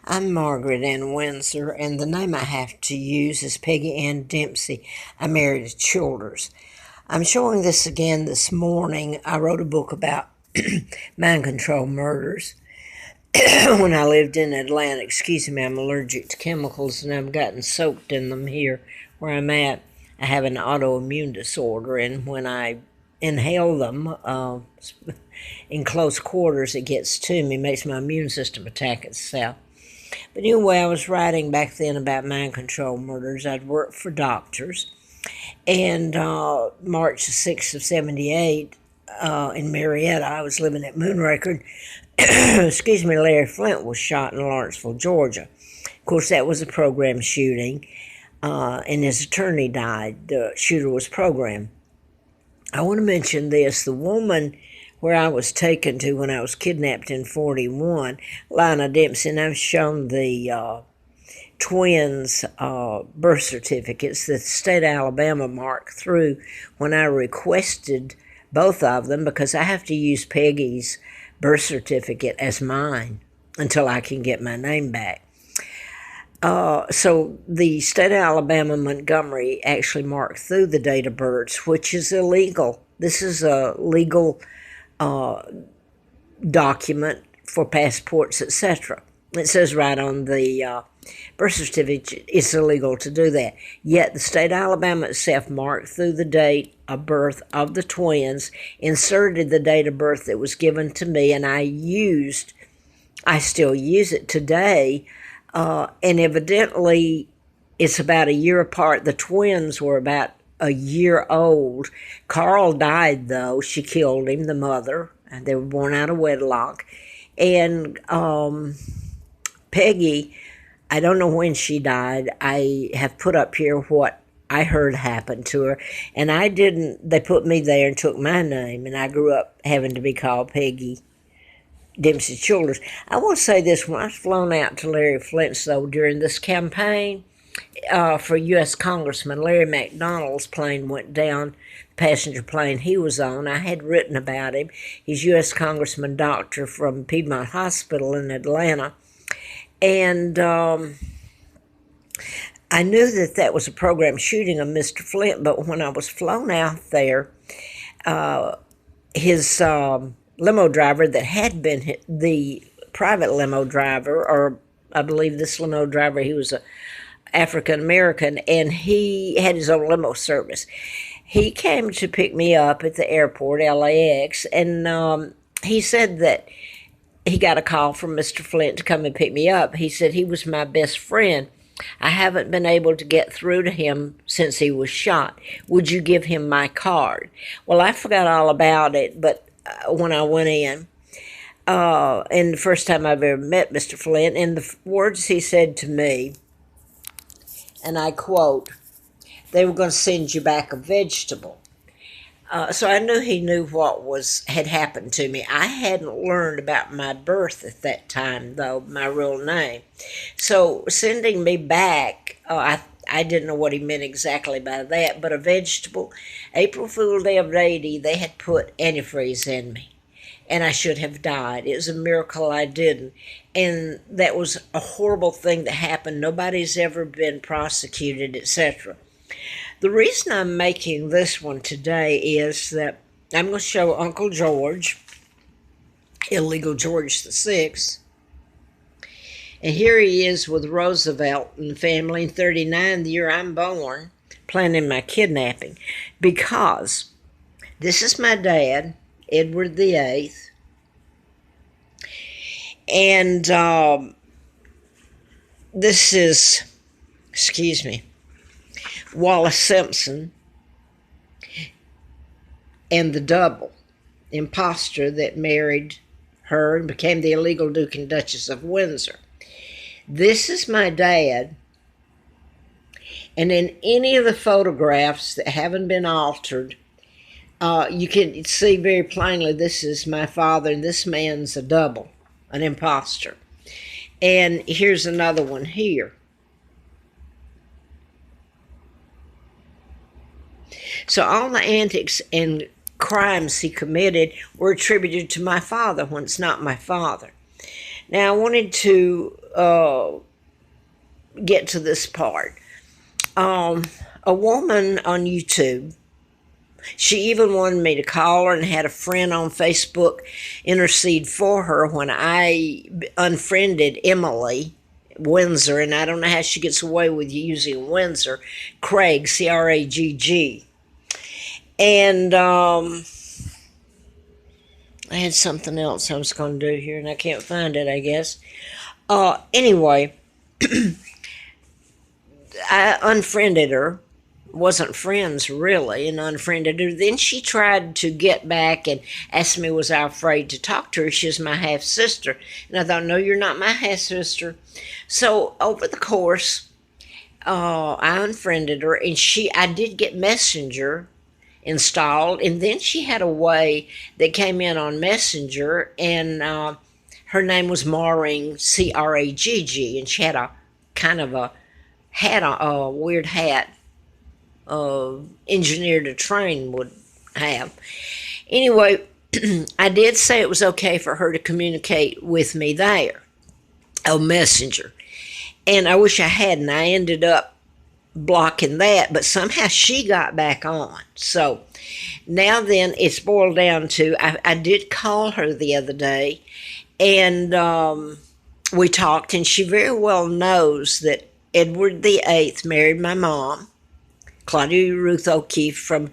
I'm Margaret Ann Windsor, and the name I have to use is Peggy Ann Dempsey. I married at Childers. I'm showing this again this morning. I wrote a book about mind control murders when I lived in Atlanta. Excuse me, I'm allergic to chemicals and I've gotten soaked in them here where I'm at. I have an autoimmune disorder, and when I inhale them in close quarters, it gets to me, makes my immune system attack itself. But anyway, I was writing back then about mind control murders. I'd worked for doctors. And March the 6th of 78, in Marietta, I was living at Moonraker. Excuse me, Larry Flint was shot in Lawrenceville, Georgia. Of course, that was a program shooting, and his attorney died. The shooter was programmed. I want to mention this. The woman where I was taken to when I was kidnapped in 41, Lina Dempsey, and I've shown the twins' birth certificates that the state of Alabama marked through when I requested both of them, because I have to use Peggy's birth certificate as mine until I can get my name back. So the state of Alabama, Montgomery, actually marked through the date of births, which is illegal. This is a legal document for passports, etc. It says right on the birth certificate it's illegal to do that. Yet the state of Alabama itself marked through the date of birth of the twins, inserted the date of birth that was given to me, and I still use it today. And evidently it's about a year apart. The twins were about a year old. Carl died, though. She killed him, the mother, and they were born out of wedlock. And Peggy, I don't know when she died. I have put up here what I heard happened to her. And they put me there and took my name, and I grew up having to be called Peggy Dempsey Childers. I want to say this. When I was flown out to Larry Flint's, though, during this campaign for U.S. Congressman, Larry McDonald's plane went down, the passenger plane he was on. I had written about him. He's U.S. Congressman doctor from Piedmont Hospital in Atlanta. And I knew that was a program shooting of Mr. Flint, but when I was flown out there, his limo driver that had been the private limo driver, or I believe this limo driver, he was a African American, and he had his own limo service. He came to pick me up at the airport, LAX, and he said that he got a call from Mr. Flint to come and pick me up. He said he was my best friend. I haven't been able to get through to him since he was shot. Would you give him my card? Well, I forgot all about it, but when I went in, and the first time I've ever met Mr. Flint, and the words he said to me, and I quote, "They were going to send you back a vegetable." So I knew he knew what had happened to me. I hadn't learned about my birth at that time, though, my real name. So sending me back, I didn't know what he meant exactly by that, but a vegetable. April Fool Day of '80, they had put antifreeze in me, and I should have died. It was a miracle I didn't. And that was a horrible thing that happened. Nobody's ever been prosecuted, etc. The reason I'm making this one today is that I'm going to show Uncle George, illegal George VI. And here he is with Roosevelt and the family in 39, the year I'm born, planning my kidnapping. Because this is my dad, Edward VIII. And this is, excuse me, Wallace Simpson, and the double, Imposter, that married her and became the illegal Duke and Duchess of Windsor. This is my dad, and in any of the photographs that haven't been altered, you can see very plainly this is my father, and this man's a double, an imposter. And here's another one here. So all the antics and crimes he committed were attributed to my father when it's not my father. Now, I wanted to get to this part. A woman on YouTube, she even wanted me to call her and had a friend on Facebook intercede for her when I unfriended Emily Windsor, and I don't know how she gets away with using Windsor, Cragg, Cragg. And I had something else I was going to do here, and I can't find it, I guess. Anyway, I unfriended her. Wasn't friends really, and unfriended her. Then she tried to get back and asked me was I afraid to talk to her. She was my half sister, and I thought, no, you're not my half sister. So over the course, I unfriended her, and I did get Messenger installed, and then she had a way that came in on Messenger, and her name was Maureen, Cragg, and she had a kind of a hat, a weird hat. Engineer to train would have. Anyway, I did say it was okay for her to communicate with me there, on Messenger. And I wish I hadn't. I ended up blocking that, but somehow she got back on. So now then, it's boiled down to, I did call her the other day, and we talked, and she very well knows that Edward VIII married my mom, Claudia Ruth O'Keefe, from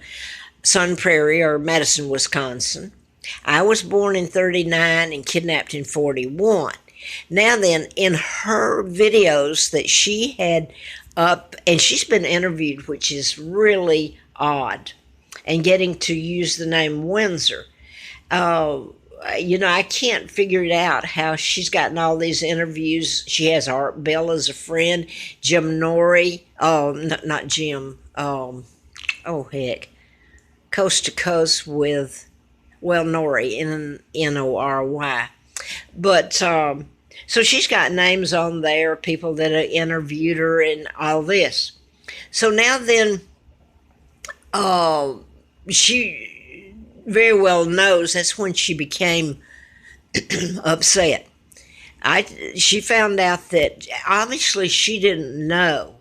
Sun Prairie or Madison, Wisconsin. I was born in 39 and kidnapped in 41. Now then, in her videos that she had up, and she's been interviewed, which is really odd, and getting to use the name Windsor. I can't figure it out how she's gotten all these interviews. She has Art Bell as a friend, Jim Norrie, not Jim, Coast to Coast with, Norrie, N-O-R-Y. But, so she's got names on there, people that have interviewed her and all this. So now then, she very well knows that's when she became upset. She found out that obviously she didn't know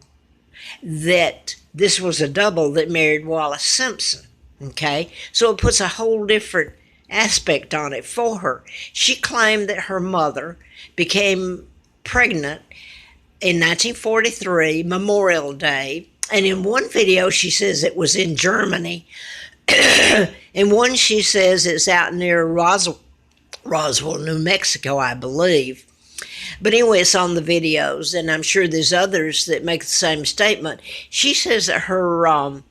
that this was a double that married Wallace Simpson. Okay, so it puts a whole different aspect on it for her. She claimed that her mother became pregnant in 1943, Memorial Day, and in one video she says it was in Germany. And one she says it's out near Roswell, New Mexico, I believe. But anyway, it's on the videos, and I'm sure there's others that make the same statement. She says that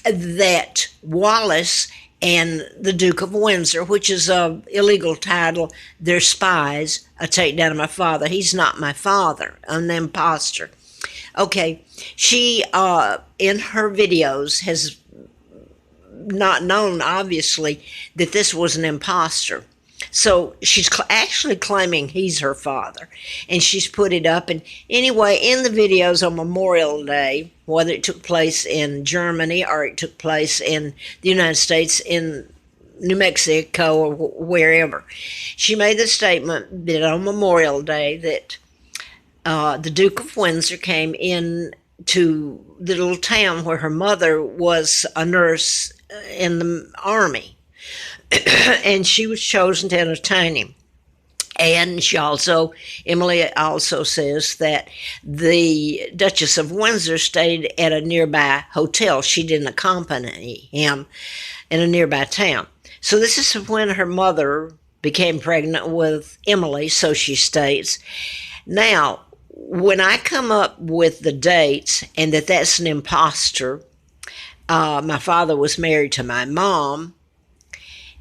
that Wallace and the Duke of Windsor, which is a illegal title, they're spies, a takedown of my father. He's not my father, an imposter. Okay, she, in her videos, has not known, obviously, that this was an imposter. So she's actually claiming he's her father, and she's put it up. And anyway, in the videos on Memorial Day, whether it took place in Germany or it took place in the United States, in New Mexico or wherever, she made the statement that on Memorial Day that the Duke of Windsor came in to the little town where her mother was a nurse in the army. And she was chosen to entertain him. And Emily also says that the Duchess of Windsor stayed at a nearby hotel. She didn't accompany him in a nearby town. So this is when her mother became pregnant with Emily, so she states. Now, when I come up with the dates and that's an imposter, my father was married to my mom.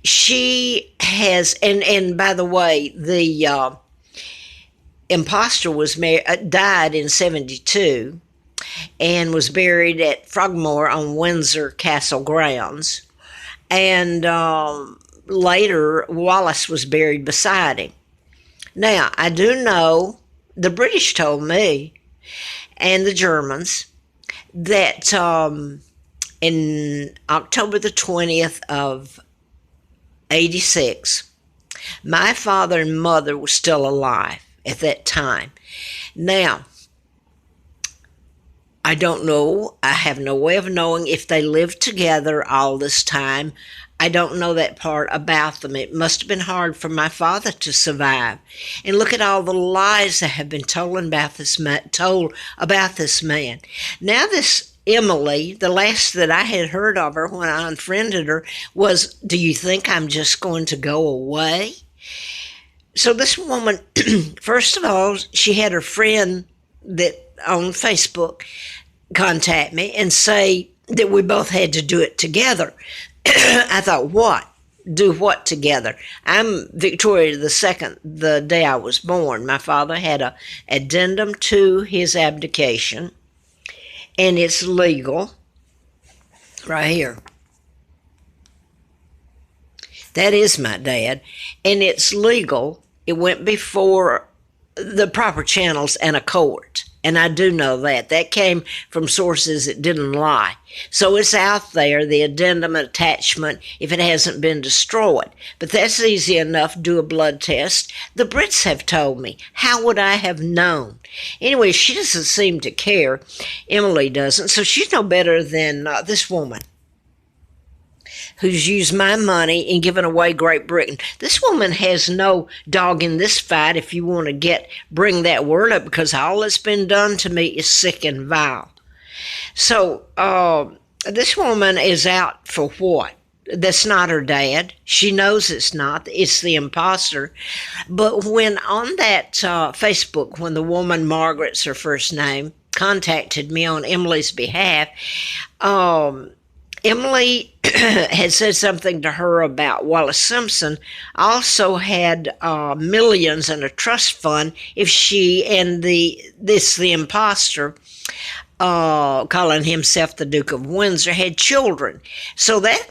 She has, and by the way, the imposter was died in 1972 and was buried at Frogmore on Windsor Castle grounds. And later, Wallace was buried beside him. Now, I do know, the British told me, and the Germans, that in October the 20th of 86, my father and mother were still alive. at that time. Now, I don't know. I have no way of knowing if they lived together all this time. I don't know that part about them. It must have been hard for my father to survive. And look at all the lies that have been told about this man. Now this Emily, the last that I had heard of her when I unfriended her was, do you think I'm just going to go away? So this woman, first of all, she had her friend that on Facebook contact me and say that we both had to do it together. I thought, what? Do what together? I'm Victoria II the day I was born. My father had a addendum to his abdication, and it's legal right here. That is my dad, and it's legal. It went before the proper channels and a court. And I do know that. That came from sources that didn't lie. So it's out there, the addendum attachment, if it hasn't been destroyed. But that's easy enough. Do a blood test. The Brits have told me. How would I have known? Anyway, she doesn't seem to care. Emily doesn't. So she's no better than this woman who's used my money and given away Great Britain. This woman has no dog in this fight, if you want to bring that word up, because all that's been done to me is sick and vile. So this woman is out for what? That's not her dad. She knows it's not. It's the imposter. But when on that Facebook, when the woman, Margaret's her first name, contacted me on Emily's behalf, Emily had said something to her about Wallace Simpson also had millions in a trust fund if she and the imposter, calling himself the Duke of Windsor, had children. So that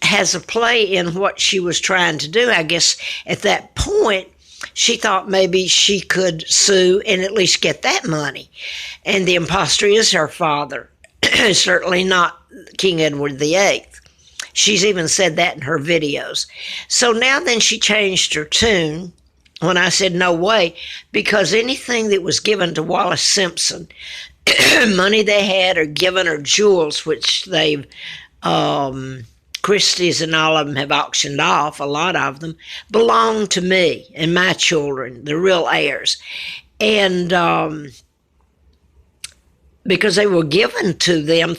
has a play in what she was trying to do. I guess at that point, she thought maybe she could sue and at least get that money. And the imposter is her father, certainly not King Edward VIII. She's even said that in her videos. So now then she changed her tune when I said no way, because anything that was given to Wallace Simpson, money they had or given or jewels, which they've, Christie's and all of them have auctioned off, a lot of them, belong to me and my children, the real heirs. And because they were given to them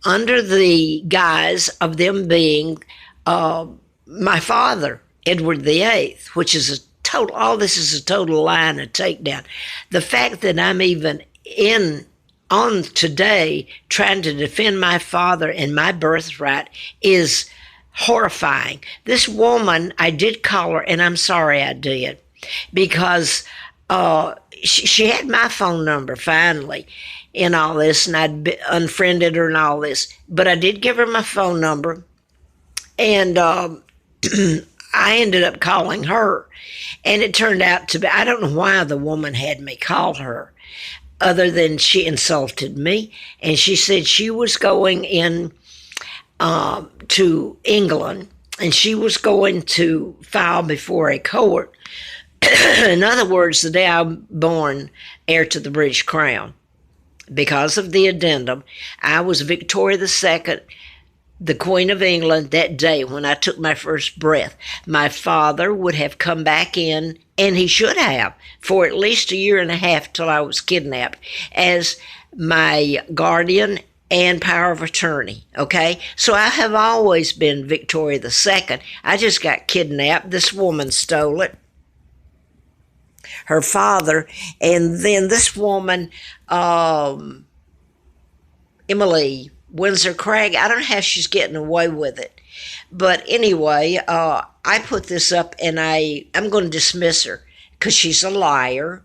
under the guise of them being my father, Edward VIII, which is a total, all this is a total lie and a takedown. The fact that I'm even on today trying to defend my father and my birthright is horrifying. This woman, I did call her, and I'm sorry I did, because she had my phone number finally in all this, and I'd unfriended her and all this. But I did give her my phone number, and I ended up calling her. And it turned out to be, I don't know why the woman had me call her, other than she insulted me. And she said she was going in to England, and she was going to file before a court. In other words, the day I'm born, heir to the British Crown. Because of the addendum, I was Victoria II, the Queen of England, that day when I took my first breath. My father would have come back in, and he should have, for at least a year and a half till I was kidnapped, as my guardian and power of attorney, okay? So I have always been Victoria II. I just got kidnapped. This woman stole it, her father, and then this woman, Emily Windsor Cragg, I don't know how she's getting away with it. But anyway, I put this up, and I'm going to dismiss her because she's a liar.